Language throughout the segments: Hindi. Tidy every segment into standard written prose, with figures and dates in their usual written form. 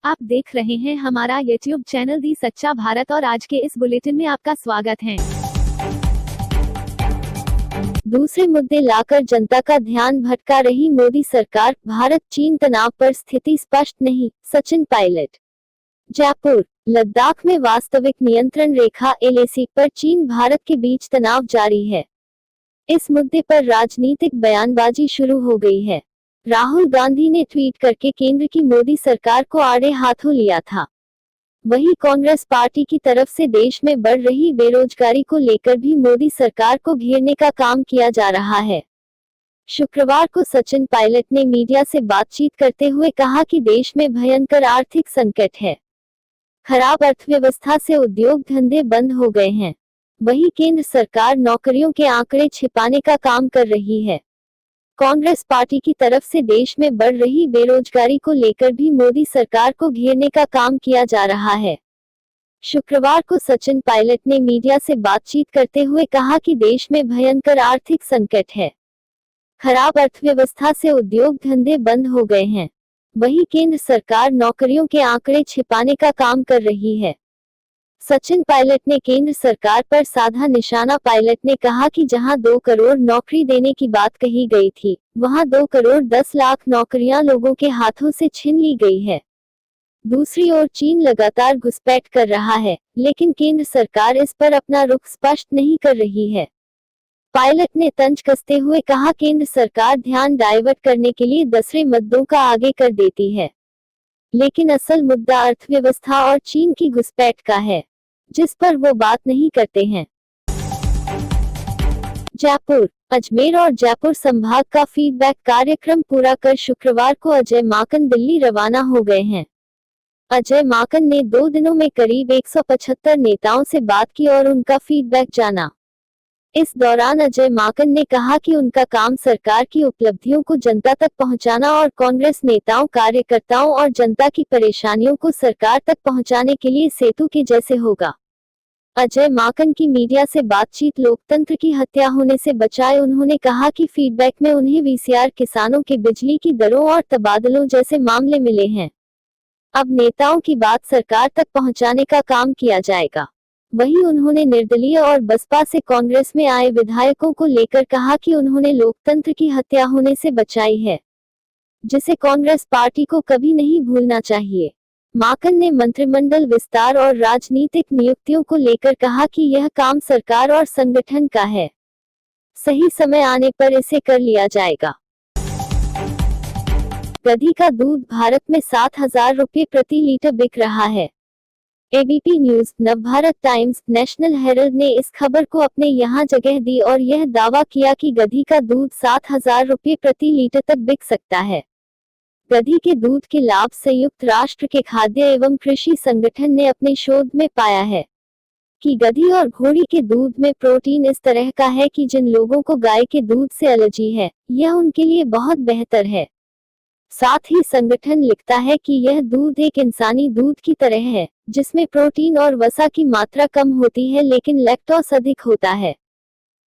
आप देख रहे हैं हमारा YouTube चैनल दी सच्चा भारत और आज के इस बुलेटिन में आपका स्वागत है। दूसरे मुद्दे लाकर जनता का ध्यान भटका रही मोदी सरकार, भारत चीन तनाव पर स्थिति स्पष्ट नहीं, सचिन पायलट। जयपुर, लद्दाख में वास्तविक नियंत्रण रेखा LAC पर चीन भारत के बीच तनाव जारी है। इस मुद्दे पर राजनीतिक बयानबाजी शुरू हो गई है। राहुल गांधी ने ट्वीट करके केंद्र की मोदी सरकार को आड़े हाथों लिया था। वहीं कांग्रेस पार्टी की तरफ से देश में बढ़ रही बेरोजगारी को लेकर भी मोदी सरकार को घेरने का काम किया जा रहा है। शुक्रवार को सचिन पायलट ने मीडिया से बातचीत करते हुए कहा कि देश में भयंकर आर्थिक संकट है। खराब अर्थव्यवस्था से उद्योग धंधे बंद हो गए हैं। वहीं केंद्र सरकार नौकरियों के आंकड़े छिपाने का काम कर रही है। कांग्रेस पार्टी की तरफ से देश में बढ़ रही बेरोजगारी को लेकर भी मोदी सरकार को घेरने का काम किया जा रहा है। शुक्रवार को सचिन पायलट ने मीडिया से बातचीत करते हुए कहा कि देश में भयंकर आर्थिक संकट है। खराब अर्थव्यवस्था से उद्योग धंधे बंद हो गए हैं। वहीं केंद्र सरकार नौकरियों के आंकड़े छिपाने का काम कर रही है। सचिन पायलट ने केंद्र सरकार पर साधा निशाना। पायलट ने कहा कि जहां 2 करोड़ नौकरी देने की बात कही गई थी, वहां 2 करोड़ 10 लाख नौकरियां लोगों के हाथों से छीन ली गई है। दूसरी ओर चीन लगातार घुसपैठ कर रहा है, लेकिन केंद्र सरकार इस पर अपना रुख स्पष्ट नहीं कर रही है। पायलट ने तंज कसते हुए कहा, केंद्र सरकार ध्यान डाइवर्ट करने के लिए दूसरे मुद्दों का आगे कर देती है, लेकिन असल मुद्दा अर्थव्यवस्था और चीन की घुसपैठ का है, जिस पर वो बात नहीं करते हैं। जयपुर, अजमेर और जयपुर संभाग का फीडबैक कार्यक्रम पूरा कर शुक्रवार को अजय माकन दिल्ली रवाना हो गए हैं। अजय माकन ने 2 दिनों में करीब 175 नेताओं से बात की और उनका फीडबैक जाना। इस दौरान अजय माकन ने कहा कि उनका काम सरकार की उपलब्धियों को जनता तक पहुंचाना और कांग्रेस नेताओं, कार्यकर्ताओं और जनता की परेशानियों को सरकार तक पहुंचाने के लिए सेतु के जैसे होगा। अजय माकन की मीडिया से बातचीत लोकतंत्र की हत्या होने से बचाए। उन्होंने कहा कि फीडबैक में उन्हें VCR, किसानों के बिजली की दरों और तबादलों जैसे मामले मिले हैं। अब नेताओं की बात सरकार तक पहुंचाने का काम किया जाएगा। वहीं उन्होंने निर्दलीय और बसपा से कांग्रेस में आए विधायकों को लेकर कहा कि उन्होंने लोकतंत्र की हत्या होने से बचाई है, जिसे कांग्रेस पार्टी को कभी नहीं भूलना चाहिए। माकन ने मंत्रिमंडल विस्तार और राजनीतिक नियुक्तियों को लेकर कहा कि यह काम सरकार और संगठन का है। सही समय आने पर इसे कर लिया जाएगा। गधी का दूध भारत में 7,000 रुपये प्रति लीटर बिक रहा है। ABP news, Navbharat times, national herald ने इस खबर को अपने यहाँ जगह दी और यह दावा किया कि गधी का दूध 7,000 रुपये प्रति लीटर तक बिक सकता है। गधी के दूध के लाभ संयुक्त राष्ट्र के खाद्य एवं कृषि संगठन ने अपने शोध में पाया है कि गधी और घोड़ी के दूध में प्रोटीन इस तरह का है कि जिन लोगों को गाय के दूध से एलर्जी है, यह उनके लिए बहुत बेहतर है। साथ ही संगठन लिखता है कि यह दूध एक इंसानी दूध की तरह है, जिसमें प्रोटीन और वसा की मात्रा कम होती है लेकिन लैक्टोज अधिक होता है।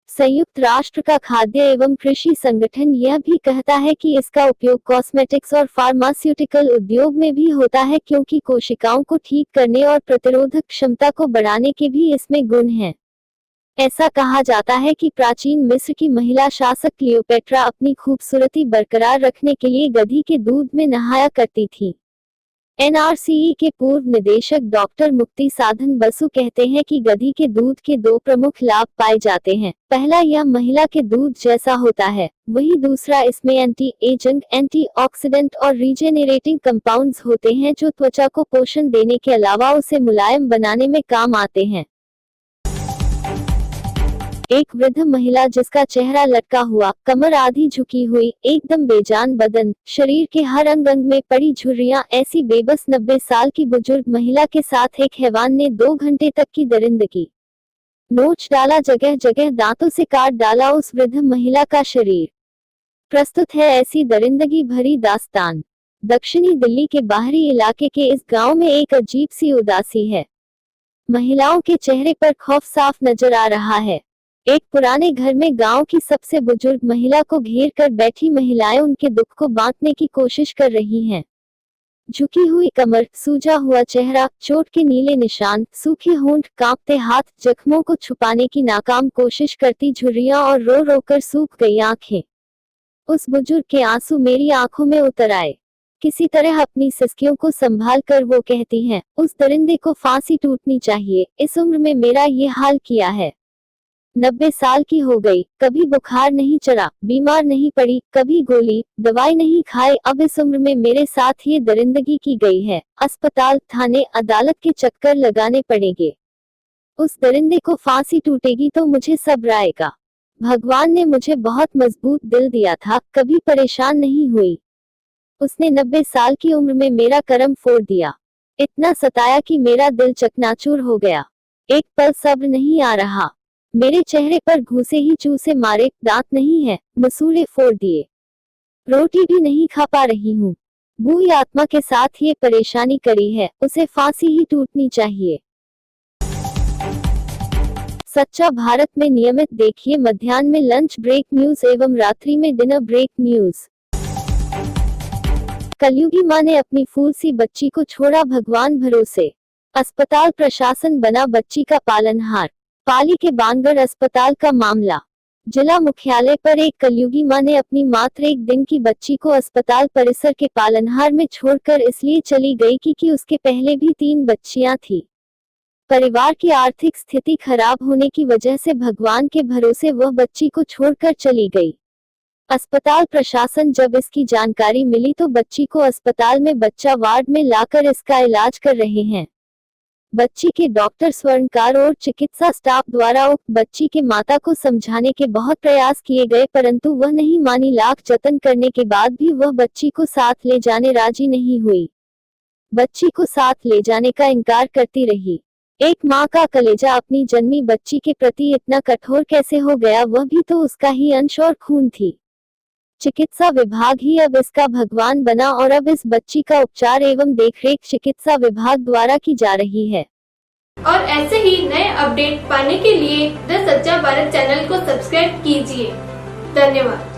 संयुक्त राष्ट्र का खाद्य एवं कृषि संगठन यह भी कहता है कि इसका उपयोग कॉस्मेटिक्स और फार्मास्यूटिकल उद्योग में भी होता है, क्योंकि कोशिकाओं को ठीक करने और प्रतिरोधक क्षमता को बढ़ाने के भी इसमें गुण हैं। ऐसा कहा जाता है कि प्राचीन मिस्र की महिला शासक क्लियोपेट्रा अपनी खूबसूरती बरकरार रखने के लिए गधी के दूध में नहाया करती थी। NRCE के पूर्व निदेशक डॉक्टर मुक्ति साधन बसु कहते हैं कि गधी के दूध के 2 प्रमुख लाभ पाए जाते हैं। पहला, यह महिला के दूध जैसा होता है, वहीं दूसरा, इसमें एंटी एजिंग, एंटीऑक्सीडेंट और रीजेनरेटिंग कंपाउंड्स होते हैं जो त्वचा को पोषण देने के अलावा उसे मुलायम बनाने में काम आते हैं। एक वृद्ध महिला जिसका चेहरा लटका हुआ, कमर आधी झुकी हुई, एकदम बेजान बदन, शरीर के हर अंग अंग में पड़ी झुर्रियां, ऐसी बेबस 90 साल की बुजुर्ग महिला के साथ एक हैवान ने 2 घंटे तक की दरिंदगी। नोच डाला, जगह जगह दांतों से काट डाला उस वृद्ध महिला का शरीर। प्रस्तुत है ऐसी दरिंदगी भरी दास्तान। दक्षिणी दिल्ली के बाहरी इलाके के इस गांव में एक अजीब सी उदासी है। महिलाओं के चेहरे पर खौफ साफ नजर आ रहा है। एक पुराने घर में गांव की सबसे बुजुर्ग महिला को घेर कर बैठी महिलाएं उनके दुख को बांटने की कोशिश कर रही हैं। झुकी हुई कमर, सूजा हुआ चेहरा, चोट के नीले निशान, सूखे होंठ, कांपते हाथ, जख्मों को छुपाने की नाकाम कोशिश करती झुर्रियां और रो रो कर सूख गई आंखें। उस बुजुर्ग के आंसू मेरी आंखों में उतर आए। किसी तरह अपनी सिसकियों को संभाल कर वो कहती हैं, उस दरिंदे को फांसी टूटनी चाहिए, इस उम्र में मेरा ये हाल किया है। 90 साल की हो गई, कभी बुखार नहीं चढ़ा, बीमार नहीं पड़ी, कभी गोली दवाई नहीं खाई, अब इस उम्र में मेरे साथ ये दरिंदगी की गई है। अस्पताल, थाने, अदालत के चक्कर लगाने पड़ेंगे। उस दरिंदे को फांसी टूटेगी तो मुझे सब्र आएगा। भगवान ने मुझे बहुत मजबूत दिल दिया था, कभी परेशान नहीं हुई। उसने 90 साल की उम्र में मेरा करम फोड़ दिया। इतना सताया कि मेरा दिल चकनाचूर हो गया। एक पल सब्र नहीं आ रहा। मेरे चेहरे पर घूसे ही चूसे मारे, दांत नहीं है, मसूड़े फोड़ दिए। रोटी भी नहीं खा पा रही हूँ। बुरी आत्मा के साथ ये परेशानी करी है, उसे फांसी ही टूटनी चाहिए। सच्चा भारत में नियमित देखिए मध्याह्न में लंच ब्रेक न्यूज एवं रात्रि में डिनर ब्रेक न्यूज। कलयुगी मां ने अपनी फूल सी बच्ची को छोड़ा भगवान भरोसे। अस्पताल प्रशासन बना बच्ची का पालनहार। पाली के बानगढ़ अस्पताल का मामला। जिला मुख्यालय पर एक कलयुगी मां ने अपनी मात्र 1 दिन की बच्ची को अस्पताल परिसर के पालनहार में छोड़कर इसलिए चली गई कि उसके पहले भी 3 बच्चियां थी। परिवार की आर्थिक स्थिति खराब होने की वजह से भगवान के भरोसे वह बच्ची को छोड़कर चली गई। अस्पताल प्रशासन जब इसकी जानकारी मिली तो बच्ची को अस्पताल में बच्चा वार्ड में लाकर इसका इलाज कर रहे हैं। बच्ची के डॉक्टर स्वर्णकार और चिकित्सा स्टाफ द्वारा उक्त बच्ची के माता को समझाने के बहुत प्रयास किए गए, परंतु वह नहीं मानी। लाख जतन करने के बाद भी वह बच्ची को साथ ले जाने राजी नहीं हुई। बच्ची को साथ ले जाने का इनकार करती रही। एक माँ का कलेजा अपनी जन्मी बच्ची के प्रति इतना कठोर कैसे हो गया, वह भी तो उसका ही अंश और खून थी। चिकित्सा विभाग ही अब इसका भगवान बना और अब इस बच्ची का उपचार एवं देखरेख चिकित्सा विभाग द्वारा की जा रही है। और ऐसे ही नए अपडेट पाने के लिए द सच्चा भारत चैनल को सब्सक्राइब कीजिए। धन्यवाद।